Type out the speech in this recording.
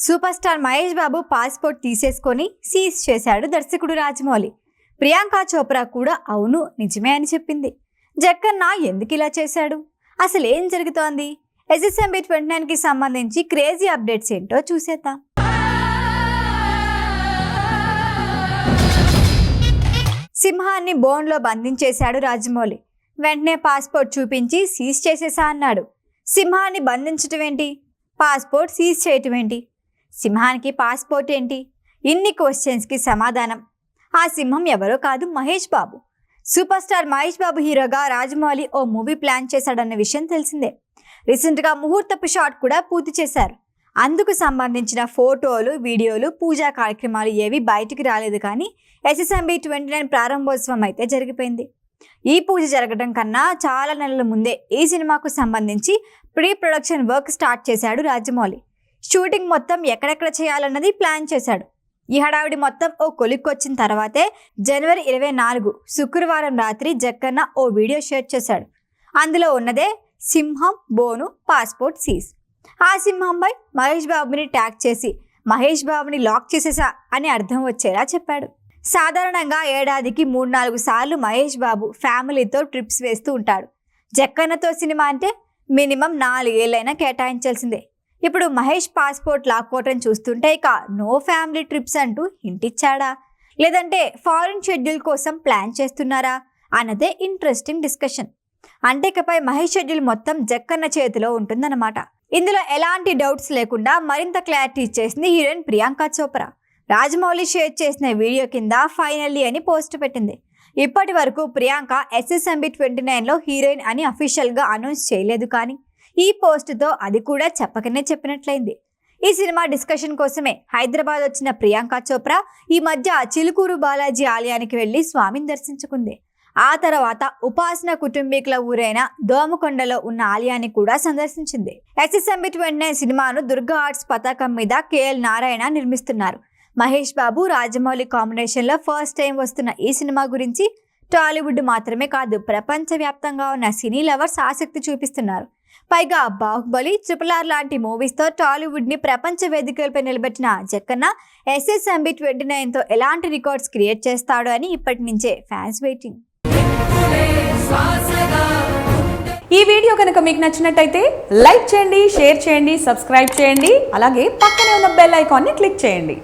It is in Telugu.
Super star Mahesh Babu passport తీసేసుకొని సీజ్ చేశాడు దర్శకుడు రాజమౌళి. ప్రియాంక చోప్రా కూడా అవును నిజమే అని చెప్పింది. జక్కన్న ఎందుకు ఇలా చేశాడు, అసలు ఏం జరుగుతోంది, SSMB 29కి సంబంధించి క్రేజీ అప్డేట్స్ ఏంటో చూసేద్దాం. సింహాన్ని బోన్లో బంధించేశాడు రాజమౌళి. వెంటనే పాస్పోర్ట్ చూపించి సీజ్ చేసేసా అన్నాడు. సింహాన్ని బంధించటం ఏంటి, పాస్పోర్ట్ సీజ్ చేయటం ఏంటి, సింహానికి పాస్పోర్ట్ ఏంటి, ఇన్ని క్వశ్చన్స్కి సమాధానం. ఆ సింహం ఎవరో కాదు, మహేష్ బాబు. సూపర్ స్టార్ మహేష్ బాబు హీరోగా రాజమౌళి ఓ మూవీ ప్లాన్ చేశాడన్న విషయం తెలిసిందే. రీసెంట్గా ముహూర్తపు షాట్ కూడా పూర్తి చేశారు. అందుకు సంబంధించిన ఫోటోలు, వీడియోలు, పూజా కార్యక్రమాలు ఏవి బయటికి రాలేదు. కానీ SSMB 29 ప్రారంభోత్సవం అయితే జరిగిపోయింది. ఈ పూజ జరగడం కన్నా చాలా నెలల ముందే ఈ సినిమాకు సంబంధించి ప్రీ ప్రొడక్షన్ వర్క్ స్టార్ట్ చేశాడు రాజమౌళి. షూటింగ్ మొత్తం ఎక్కడెక్కడ చేయాలన్నది ప్లాన్ చేశాడు. ఈ హడావిడి మొత్తం ఓ కొలిక్కొచ్చిన తర్వాతే జనవరి 24 శుక్రవారం రాత్రి జక్కన్న ఓ వీడియో షేర్ చేశాడు. అందులో ఉన్నదే సింహం బోను పాస్పోర్ట్ సీజ్. ఆ సింహంపై మహేష్ బాబుని ట్యాగ్ చేసి మహేష్ బాబుని లాక్ చేసేసా అని అర్థం వచ్చేలా చెప్పాడు. సాధారణంగా ఏడాదికి 3-4 సార్లు మహేష్ బాబు ఫ్యామిలీతో ట్రిప్స్ వేస్తూ ఉంటాడు. జక్కన్నతో సినిమా అంటే మినిమం 4 ఏళ్ళైనా కేటాయించాల్సిందే. ఇప్పుడు మహేష్ పాస్పోర్ట్ లాక్కోవటం చూస్తుంటే ఇక నో ఫ్యామిలీ ట్రిప్స్ అంటూ హింట్ ఇచ్చాడా, లేదంటే ఫారిన్ షెడ్యూల్ కోసం ప్లాన్ చేస్తున్నారా అన్నదే ఇంట్రెస్టింగ్ డిస్కషన్. అంటే ఇకపై మహేష్ షెడ్యూల్ మొత్తం జక్కన్న చేతిలో ఉంటుందన్నమాట. ఇందులో ఎలాంటి డౌట్స్ లేకుండా మరింత క్లారిటీ ఇచ్చేసింది హీరోయిన్ ప్రియాంక చోప్రా. రాజమౌళి షేర్ చేసిన వీడియో కింద ఫైనల్లీ అని పోస్ట్ పెట్టింది. ఇప్పటి వరకు ప్రియాంక SSMB 29లో హీరోయిన్ అని అఫీషియల్గా అనౌన్స్ చేయలేదు. కానీ ఈ పోస్టుతో అది కూడా చెప్పకనే చెప్పినట్లయింది. ఈ సినిమా డిస్కషన్ కోసమే హైదరాబాద్ వచ్చిన ప్రియాంక చోప్రా ఈ మధ్య చిలుకూరు బాలాజీ ఆలయానికి వెళ్లి స్వామిని దర్శించుకుంది. ఆ తర్వాత ఉపాసన కుటుంబీకుల ఊరైన దోమకొండలో ఉన్న ఆలయాన్ని కూడా సందర్శించింది. SSMB 29 సినిమాను దుర్గా ఆర్ట్స్ పతాకం మీద KL నారాయణ నిర్మిస్తున్నారు. మహేష్ బాబు రాజమౌళి కాంబినేషన్లో ఫస్ట్ టైం వస్తున్న ఈ సినిమా గురించి టాలీవుడ్ మాత్రమే కాదు, ప్రపంచవ్యాప్తంగా ఉన్న సినీ లవర్స్ ఆసక్తి చూపిస్తున్నారు. పైగా బాహుబలి, RRR లాంటి మూవీస్తో టాలీవుడ్ని ప్రపంచ వేదికలపై నిలబెట్టిన జక్కన్న SSMB 29తో ఎలాంటి రికార్డ్స్ క్రియేట్ చేస్తాడో అని ఇప్పటి నుంచే ఫ్యాన్స్ వెయిటింగ్. ఈ వీడియో కనుక మీకు నచ్చినట్టయితే లైక్ చేయండి, షేర్ చేయండి, సబ్స్క్రైబ్ చేయండి. అలాగే పక్కనే ఉన్న బెల్ ఐకాన్ని క్లిక్ చేయండి.